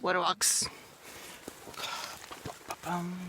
Waterworks. Okay.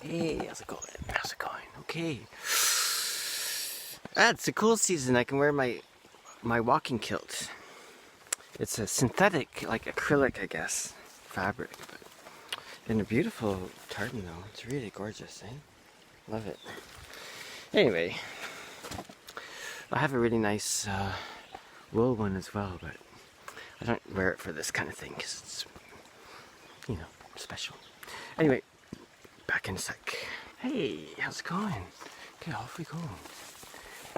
Hey, how's it going? How's it going? Okay. It's a cool season. I can wear my walking kilt. It's a synthetic, like acrylic, I guess, fabric, but in a beautiful tartan though. It's really gorgeous, eh? Love it. Anyway, I have a really nice wool one as well, but I don't wear it for this kind of thing because it's, special. Anyway, back in a sec. Hey, how's it going? Okay, off we go.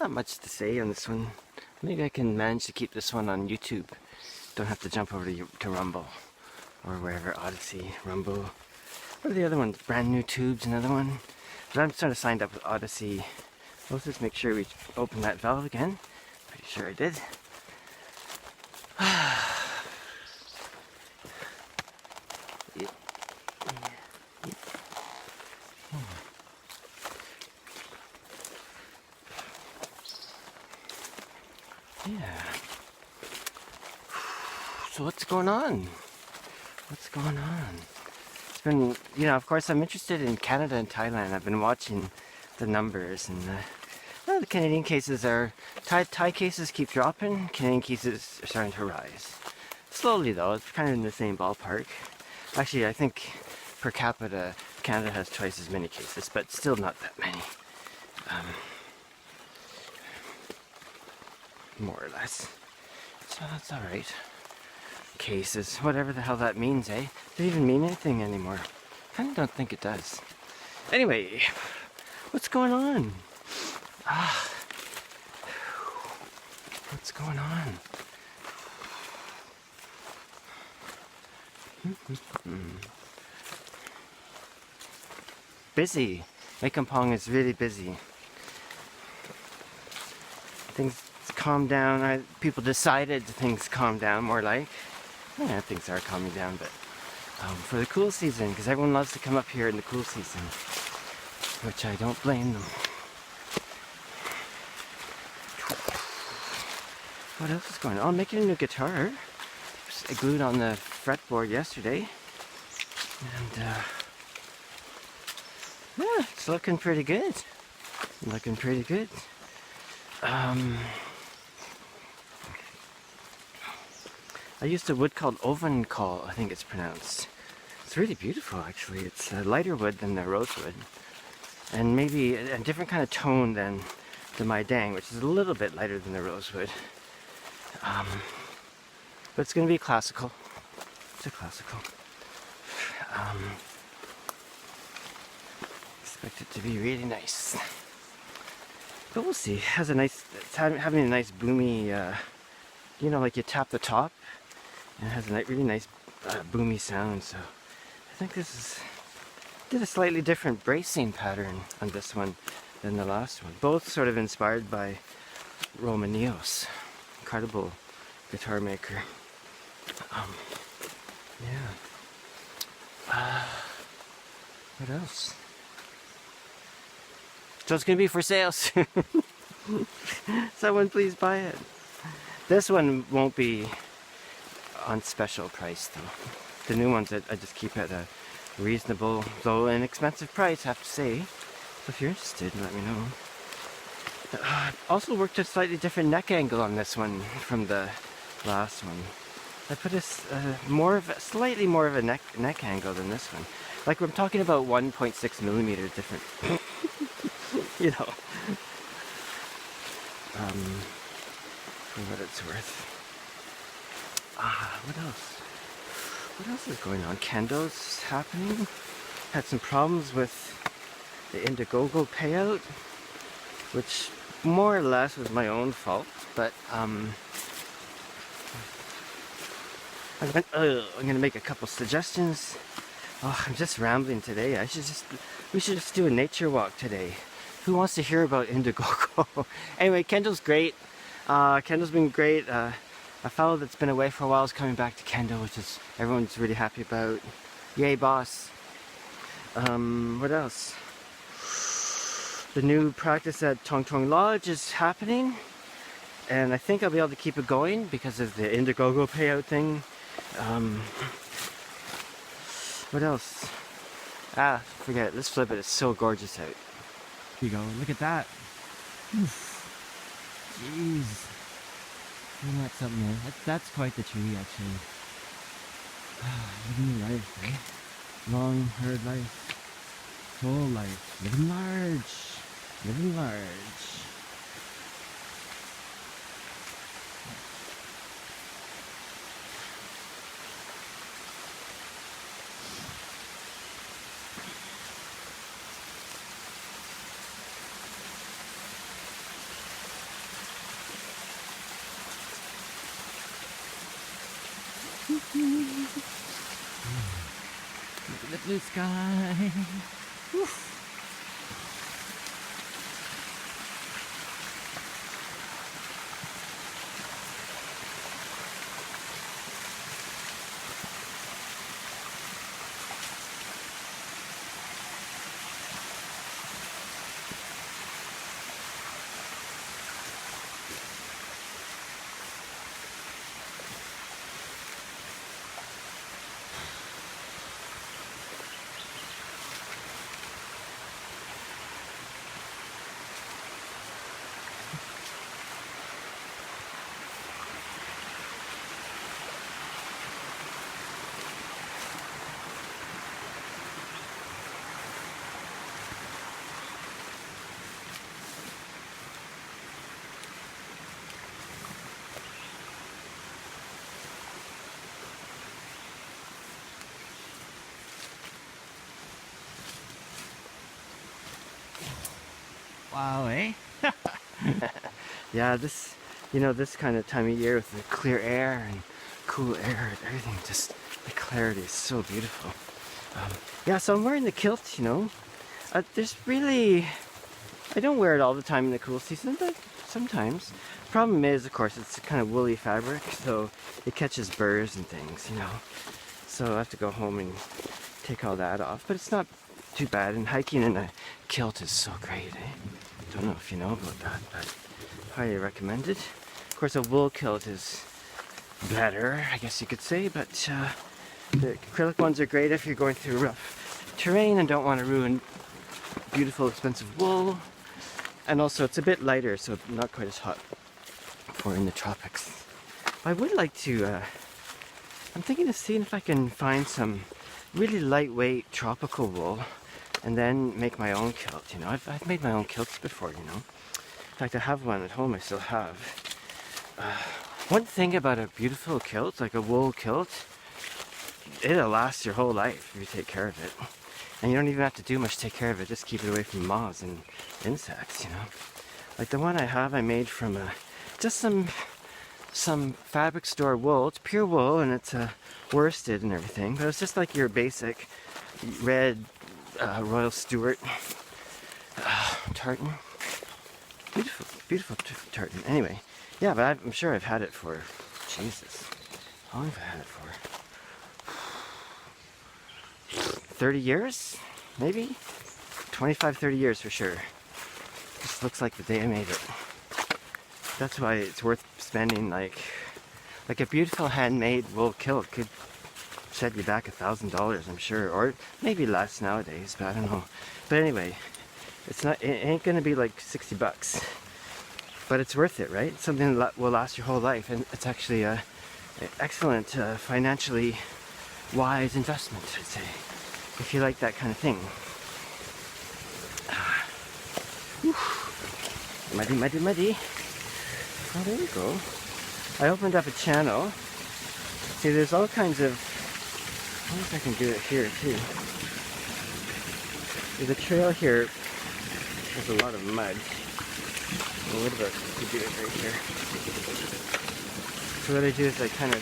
Not much to say on this one. Maybe I can manage to keep this one on YouTube. Don't have to jump over to Rumble or wherever, Odyssey, Rumble. What are the other ones? Brand New Tubes, another one. But I'm sort of signed up with Odyssey. Let's just make sure we open that valve again. Pretty sure I did. Yeah. So what's going on? What's going on? It's been, of course I'm interested in Canada and Thailand. I've been watching the numbers and the Canadian cases are, Thai cases keep dropping, Canadian cases are starting to rise. Slowly though, it's kind of in the same ballpark. Actually, I think per capita, Canada has twice as many cases, but still not that many. More or less. So that's alright. Cases, whatever the hell that means, eh? Does it even mean anything anymore? I kinda don't think it does. Anyway, what's going on? What's going on? Busy. Mekampong is really busy. Things calm down. People decided things calm down more like. Yeah, things are calming down, but for the cool season, because everyone loves to come up here in the cool season, which I don't blame them. What else is going on? I'm making a new guitar. I glued on the fretboard yesterday, and yeah, it's looking pretty good. Looking pretty good. I used a wood called Ovenkol, I think it's pronounced. It's really beautiful, actually. It's a lighter wood than the rosewood, and maybe a different kind of tone than the Maidang, which is a little bit lighter than the rosewood. But it's going to be classical. It's a classical. Expect it to be really nice. But we'll see. It has a nice, it's having a nice boomy, like you tap the top, and it has a really nice boomy sound. So I think did a slightly different bracing pattern on this one than the last one. Both sort of inspired by Romanios, incredible guitar maker. Yeah. What else? So it's gonna be for sale soon. Someone please buy it. This one won't be on special price though. The new ones I just keep at a reasonable, though inexpensive price, I have to say. So if you're interested, let me know. Also worked a slightly different neck angle on this one from the last one. I put slightly more of a neck angle than this one. Like I'm talking about 1.6 millimeters different. For what it's worth. What else? What else is going on? Kendo's happening. Had some problems with the Indiegogo payout, which more or less was my own fault, but I'm gonna make a couple suggestions. Oh, I'm just rambling today. We should just do a nature walk today. Who wants to hear about Indiegogo? Anyway, Kendall's great. Kendall's been great. A fellow that's been away for a while is coming back to Kendall, which is everyone's really happy about. Yay, boss. What else? The new practice at Tong Tong Lodge is happening, and I think I'll be able to keep it going because of the Indiegogo payout thing. What else? Ah, forget it. Let's flip it. It's so gorgeous out. Here you go. Look at that. Oof. Jeez. Isn't that something? That's quite the tree, actually. Living life, eh? Long, hard life. Full life. Living large. Living large. Look at the blue sky. Oof. Wow, eh? Yeah, this kind of time of year with the clear air and cool air and everything, just the clarity is so beautiful. Yeah, so I'm wearing the kilt. There's really, I don't wear it all the time in the cool season, but sometimes. Problem is, of course, it's a kind of woolly fabric, so it catches burrs and things. So I have to go home and take all that off, but it's not too bad. And hiking in a kilt is so great, eh? Don't know if you know about that, but highly recommended. Of course, a wool kilt is better, I guess you could say, but the acrylic ones are great if you're going through rough terrain and don't want to ruin beautiful, expensive wool. And also, it's a bit lighter, so not quite as hot for in the tropics. I would like to, I'm thinking of seeing if I can find some really lightweight tropical wool and then make my own kilt. I've made my own kilts before. In fact, I have one at home. I still have. One thing about a beautiful kilt, like a wool kilt, it'll last your whole life if you take care of it. And you don't even have to do much to take care of it. Just keep it away from moths and insects. Like the one I have, I made from just some fabric store wool. It's pure wool and it's worsted and everything. But it's just like your basic red Royal Stewart tartan. Beautiful, beautiful tartan. Anyway, yeah, but I'm sure I've had it for, Jesus, how long have I had it for? 30 years? Maybe? 25, 30 years for sure. Just looks like the day I made it. That's why it's worth spending like a beautiful handmade wool kilt could set you back $1,000, I'm sure, or maybe less nowadays, but I don't know. But anyway, it ain't gonna be like 60 bucks, but it's worth it, right? Something that will last your whole life, and it's actually an excellent financially wise investment, I'd say, if you like that kind of thing. Muddy, muddy, muddy. Oh, there we go. I opened up a channel. See, there's all kinds of, I wonder if I can do it here too. There's a trail here. There's a lot of mud. Well, what about if we do it right here? So what I do is I kind of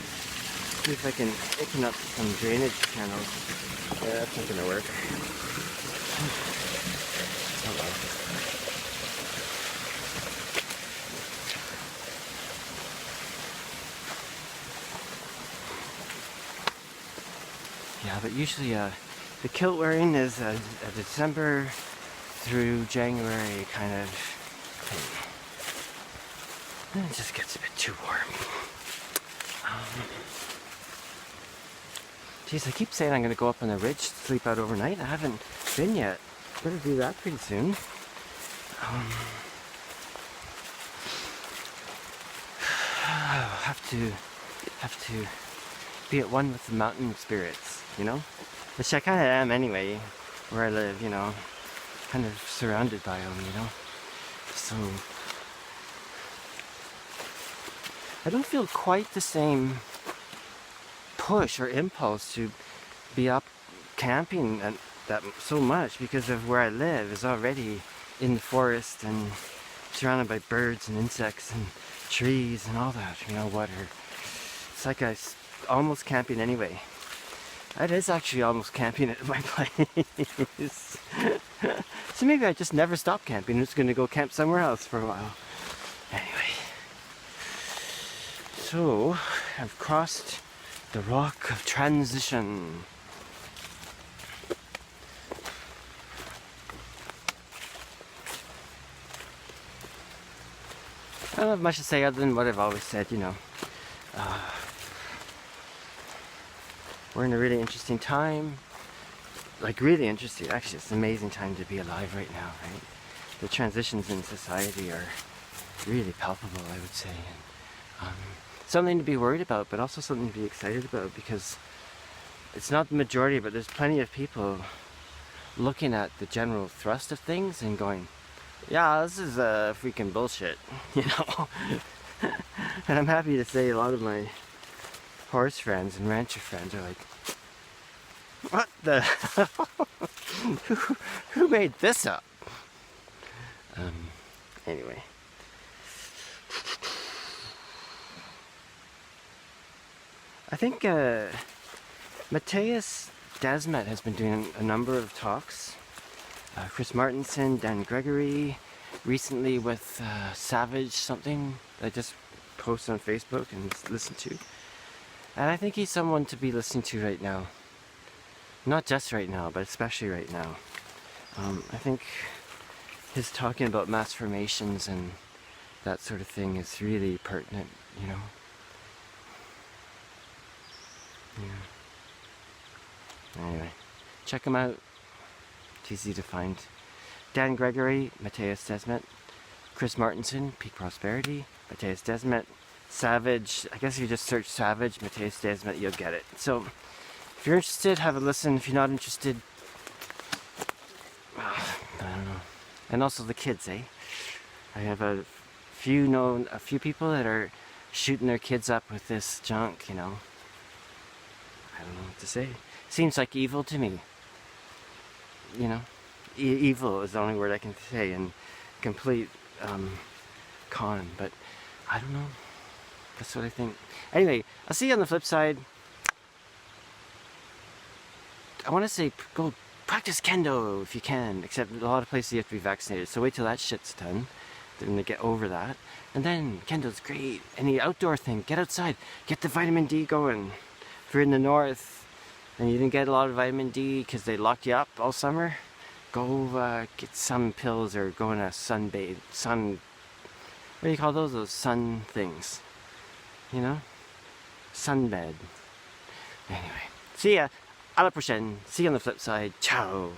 see if I can open up some drainage channels. Yeah, that's not gonna work. Oh well. Yeah, but usually the kilt wearing is a December through January kind of thing. And it just gets a bit too warm. Geez, I keep saying I'm going to go up on the ridge to sleep out overnight. I haven't been yet. Better do that pretty soon. Have to be at one with the mountain spirits, you know? Which I kind of am anyway, where I live, you know? Kind of surrounded by them, you know? So I don't feel quite the same push or impulse to be up camping and that so much, because of where I live is already in the forest and surrounded by birds and insects and trees and all that, you know, water. It's like almost camping anyway. It is actually almost camping at my place. So maybe I just never stop camping. I'm just going to go camp somewhere else for a while. Anyway. So, I've crossed the Rock of Transition. I don't have much to say other than what I've always said, you know. We're in a really interesting time. Like, really interesting. Actually, it's an amazing time to be alive right now, right? The transitions in society are really palpable, I would say. And, something to be worried about, but also something to be excited about, because it's not the majority, but there's plenty of people looking at the general thrust of things and going, yeah, this is freaking bullshit, you know? And I'm happy to say a lot of my horse friends and rancher friends are like, what the who made this up? Anyway. I think Matthias Desmet has been doing a number of talks. Chris Martenson, Dan Gregory, recently with Savage something that I just posted on Facebook and listened to. And I think he's someone to be listening to right now. Not just right now, but especially right now. I think his talking about mass formations and that sort of thing is really pertinent, you know. Yeah. Anyway, check him out. It's easy to find. Dan Gregory, Matthias Desmet, Chris Martenson, Peak Prosperity, Matthias Desmet, Savage. I guess if you just search Savage, Matthias Desmet, you'll get it. So, if you're interested, have a listen. If you're not interested, I don't know. And also the kids, eh? I have a few people that are shooting their kids up with this junk, you know. I don't know what to say. Seems like evil to me. You know, evil is the only word I can say, and complete con. But I don't know. That's what I think. Anyway, I'll see you on the flip side. I want to say go practice kendo if you can. Except a lot of places you have to be vaccinated. So wait till that shit's done. Then they get over that, and then kendo's great. Any outdoor thing, get outside, get the vitamin D going. If you're in the north and you didn't get a lot of vitamin D because they locked you up all summer, go get some pills or go in a sunbathe. What do you call those? Those sun things. You know? Sunbed. Anyway. See ya. Alla prochaine. See you on the flip side. Ciao.